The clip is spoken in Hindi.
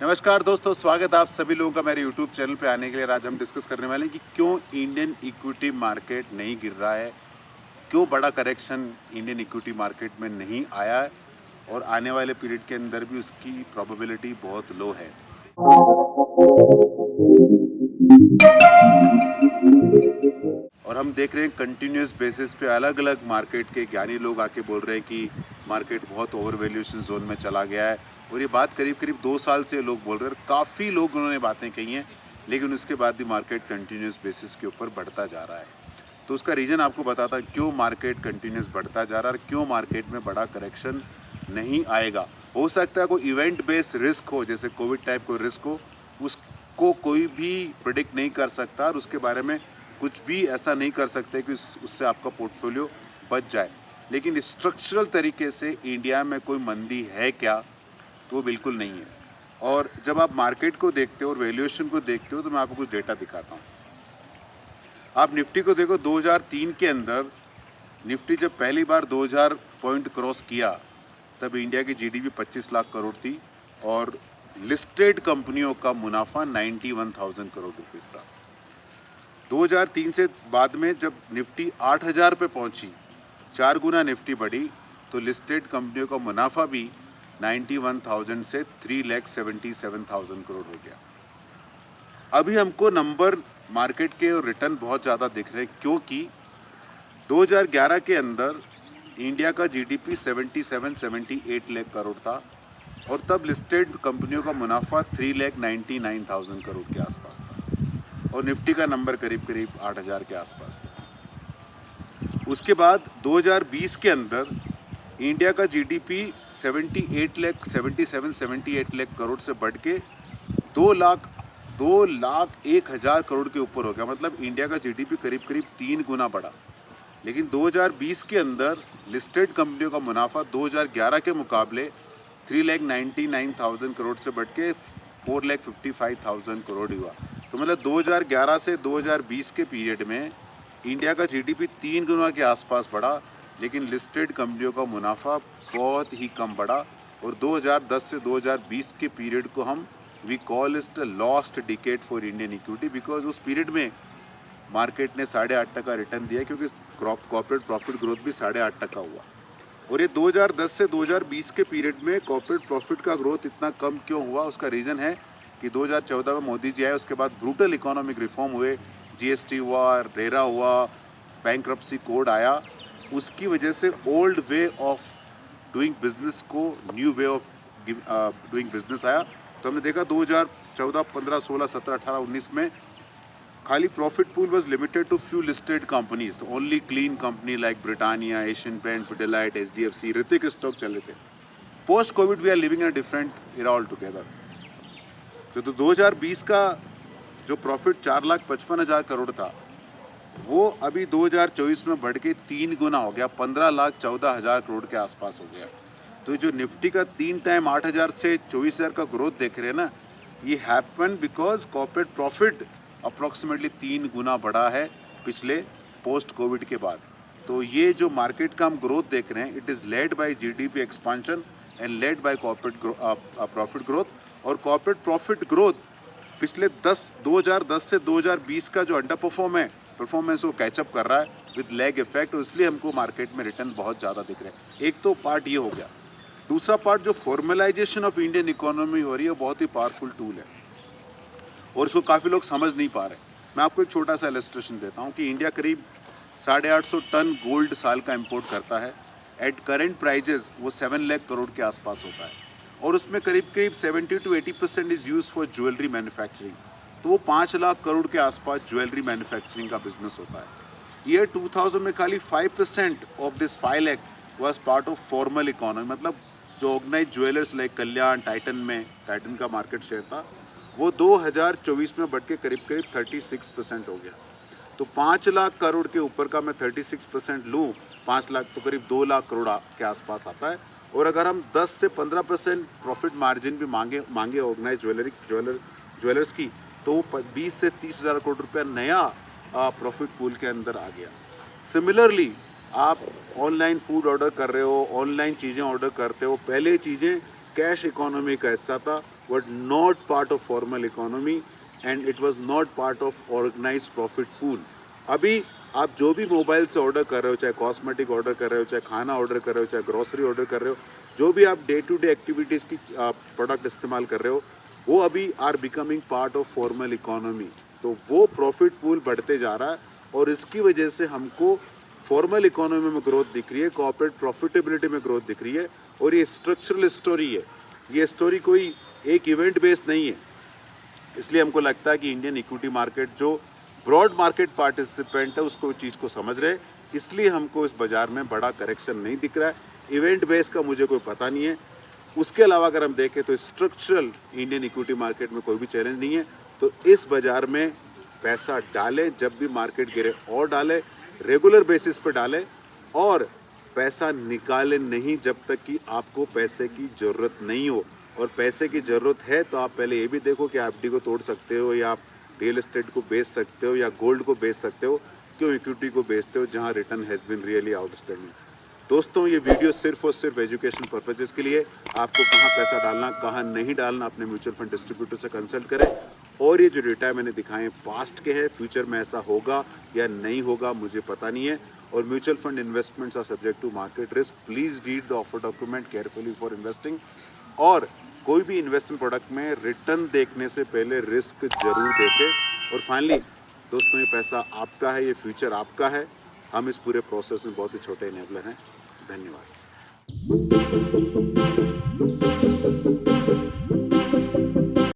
नमस्कार दोस्तों, स्वागत है आप सभी लोगों का मेरे YouTube चैनल पे आने के लिए। आज हम डिस्कस करने वाले हैं कि क्यों इंडियन इक्विटी मार्केट नहीं गिर रहा है, क्यों बड़ा करेक्शन इंडियन इक्विटी मार्केट में नहीं आया है और आने वाले पीरियड के अंदर भी उसकी प्रोबेबिलिटी बहुत लो है। और हम देख रहे हैं कंटिन्यूस बेसिस पे अलग अलग मार्केट के ज्ञानी लोग आके बोल रहे हैं कि मार्केट बहुत ओवर वैल्यूएशन जोन में चला गया है। और ये बात करीब करीब 2 साल से लोग बोल रहे हैं, काफ़ी लोग उन्होंने बातें कही हैं, लेकिन उसके बाद भी मार्केट कंटिन्यूस बेसिस के ऊपर बढ़ता जा रहा है। तो उसका रीज़न आपको बताता है क्यों मार्केट कंटिन्यूस बढ़ता जा रहा है और क्यों मार्केट में बड़ा करेक्शन नहीं आएगा। हो सकता है कोई इवेंट बेस्ड रिस्क हो, जैसे कोविड टाइप कोई रिस्क हो, उसको कोई भी प्रिडिक्ट नहीं कर सकता और उसके बारे में कुछ भी ऐसा नहीं कर सकते कि उससे आपका पोर्टफोलियो बच जाए। लेकिन स्ट्रक्चरल तरीके से इंडिया में कोई मंदी है क्या, तो वो बिल्कुल नहीं है। और जब आप मार्केट को देखते हो और वैल्यूएशन को देखते हो तो मैं आपको कुछ डेटा दिखाता हूँ। आप निफ्टी को देखो, 2003 के अंदर निफ्टी जब पहली बार 2000 पॉइंट क्रॉस किया तब इंडिया की जीडीपी 25 लाख करोड़ थी और लिस्टेड कंपनियों का मुनाफा 91,000 करोड़ रुपीस था। 2003 से बाद में जब निफ्टी 8000 पे पहुंची, 4 गुना निफ्टी बढ़ी, तो लिस्टेड कंपनियों का मुनाफा भी 91,000 से 3,77,000 करोड़ हो गया। अभी हमको नंबर मार्केट के और रिटर्न बहुत ज़्यादा दिख रहे हैं, क्योंकि 2011 के अंदर इंडिया का जीडीपी 77-78 लाख करोड़ था और तब लिस्टेड कंपनियों का मुनाफा 3,99,000 करोड़ के आसपास था और निफ्टी का नंबर करीब करीब 8,000 के आसपास था। उसके बाद 2020 के अंदर इंडिया का जीडीपी 77-78 लाख करोड़ से बढ़ के 2,01,000 करोड़ के ऊपर हो गया। मतलब इंडिया का जीडीपी करीब करीब 3 गुना बढ़ा। लेकिन 2020 के अंदर लिस्टेड कंपनियों का मुनाफा 2011 के मुकाबले 3,99,000 करोड़ से बढ़ के 4,55,000 करोड़ हुआ। तो मतलब 2011 से 2020 के पीरियड में इंडिया का जीडीपी 3 गुना के आसपास बढ़ा, लेकिन लिस्टेड कंपनियों का मुनाफा बहुत ही कम बढ़ा। और 2010 से 2020 के पीरियड को हम we call it lost decade for Indian equity, because उस पीरियड में मार्केट ने 8.5% रिटर्न दिया, क्योंकि कॉर्पोरेट प्रॉफिट ग्रोथ भी 8.5% हुआ। और ये 2010 से 2020 के पीरियड में कॉर्पोरेट प्रॉफिट का ग्रोथ इतना कम क्यों हुआ? उसका रीज़न है कि 2014 में मोदी जी आए, उसके बाद ब्रूटल इकोनॉमिक रिफॉर्म हुए, जीएसटी हुआ, रेरा हुआ, बैंक्रप्सी कोड आया। उसकी वजह से old way of doing business को new way of doing business आया। तो हमने देखा 2014, 15, 16, 17, 18, 19 में खाली profit pool was limited to few listed companies, only clean company like Britannia, Asian paint, Pidilite, HDFC, ऋतिक स्टॉक चले थे। Post COVID we are living in a different era all together. तो 2020 का जो प्रॉफिट 4,55,000 करोड़ था, वो अभी 2024 में बढ़ के 3 गुना हो गया, 15,14,000 करोड़ के आसपास हो गया। तो जो निफ्टी का 3 टाइम 8,000 से 24,000 का ग्रोथ देख रहे हैं ना, ये happen because corporate profit approximately 3 गुना बढ़ा है पिछले पोस्ट कोविड के बाद। तो ये जो मार्केट का हम ग्रोथ देख रहे हैं, it is led by GDP expansion and led by corporate profit growth. और कॉर्पोरेट प्रॉफिट ग्रोथ पिछले 2010 से 2020 का जो अंडर परफॉर्मेंस वो कैचअप कर रहा है विद लैग इफेक्ट, और इसलिए हमको मार्केट में रिटर्न बहुत ज़्यादा दिख रहे हैं। एक तो पार्ट ये हो गया। दूसरा पार्ट, जो फॉर्मलाइजेशन ऑफ इंडियन इकोनॉमी हो रही है, वो बहुत ही पावरफुल टूल है और इसको काफ़ी लोग समझ नहीं पा रहे। मैं आपको एक छोटा सा इलस्ट्रेशन देता हूँ कि इंडिया करीब 850 टन गोल्ड साल का इंपोर्ट करता है। एट करेंट प्राइजेस वो 7 लाख करोड़ के आसपास होता है और उसमें करीब करीब 70 to 80% is use for jewellery manufacturing. तो वो 5 लाख करोड़ के आसपास ज्वेलरी मैन्युफैक्चरिंग का बिजनेस होता है। ईयर 2000 में खाली 5% of this 5 lakh was part of formal economy. मतलब जो ऑर्गेनाइज ज्वेलर्स लाइक कल्याण, टाइटन का मार्केट शेयर था, वो 2024 में बढ़ के करीब करीब 36% हो गया। तो 5 लाख करोड़ के ऊपर का मैं 36% लूँ, 5 लाख तो करीब 2 लाख करोड़ के आसपास आता है। और अगर हम 10 से 15% प्रॉफिट मार्जिन भी मांगे ऑर्गेनाइज ज्वेलर्स की, तो 20 से 30,000 करोड़ रुपया नया प्रॉफिट पूल के अंदर आ गया। सिमिलरली आप ऑनलाइन फूड ऑर्डर कर रहे हो, ऑनलाइन चीज़ें ऑर्डर करते हो, पहले चीज़ें कैश इकोनॉमी का हिस्सा था, were not part of formal economy and it was not part of organized profit pool. अभी आप जो भी मोबाइल से ऑर्डर कर रहे हो, चाहे कॉस्मेटिक ऑर्डर कर रहे हो, चाहे खाना ऑर्डर कर रहे हो, चाहे ग्रोसरी ऑर्डर कर रहे हो, जो भी आप डे टू डे एक्टिविटीज़ की प्रोडक्ट इस्तेमाल कर रहे हो, वो अभी are becoming part of formal economy. तो वो प्रॉफिट पूल बढ़ते जा रहा है और इसकी वजह से हमको फॉर्मल इकोनॉमी में ग्रोथ दिख रही है, कॉर्पोरेट प्रॉफिटेबिलिटी में ग्रोथ दिख रही है। और ये स्ट्रक्चरल स्टोरी है, ये स्टोरी कोई एक इवेंट बेस्ड नहीं है। इसलिए हमको लगता है कि इंडियन इक्विटी मार्केट जो ब्रॉड मार्केट पार्टिसिपेंट है उसको चीज़ को समझ रहे, इसलिए हमको इस बाज़ार में बड़ा करेक्शन नहीं दिख रहा है। इवेंट बेस का मुझे कोई पता नहीं है। उसके अलावा अगर हम देखें तो स्ट्रक्चरल इंडियन इक्विटी मार्केट में कोई भी चैलेंज नहीं है। तो इस बाज़ार में पैसा डालें, जब भी मार्केट गिरे और डालें, रेगुलर बेसिस पे डालें और पैसा निकालें नहीं जब तक कि आपको पैसे की ज़रूरत नहीं हो। और पैसे की ज़रूरत है तो आप पहले ये भी देखो कि एफडी को तोड़ सकते हो या आप रियल एस्टेट को बेच सकते हो या गोल्ड को बेच सकते हो, क्यों इक्विटी को बेचते हो जहां return has been really outstanding. दोस्तों, ये वीडियो सिर्फ और सिर्फ एजुकेशन पर्पजेज़ के लिए। आपको कहाँ पैसा डालना, कहाँ नहीं डालना, अपने म्यूचुअल फंड डिस्ट्रीब्यूटर से कंसल्ट करें। और ये जो डेटा मैंने दिखाए पास्ट के हैं, फ्यूचर में ऐसा होगा या नहीं होगा मुझे पता नहीं है। और mutual fund investments are subject to market risk. Please read the offer document carefully for investing. और कोई भी इन्वेस्टमेंट प्रोडक्ट में रिटर्न देखने से पहले रिस्क जरूर देखें। और फाइनली दोस्तों, ये पैसा आपका है, ये फ्यूचर आपका है। हम इस पूरे प्रोसेस में बहुत ही छोटे इनेबलर हैं। धन्यवाद।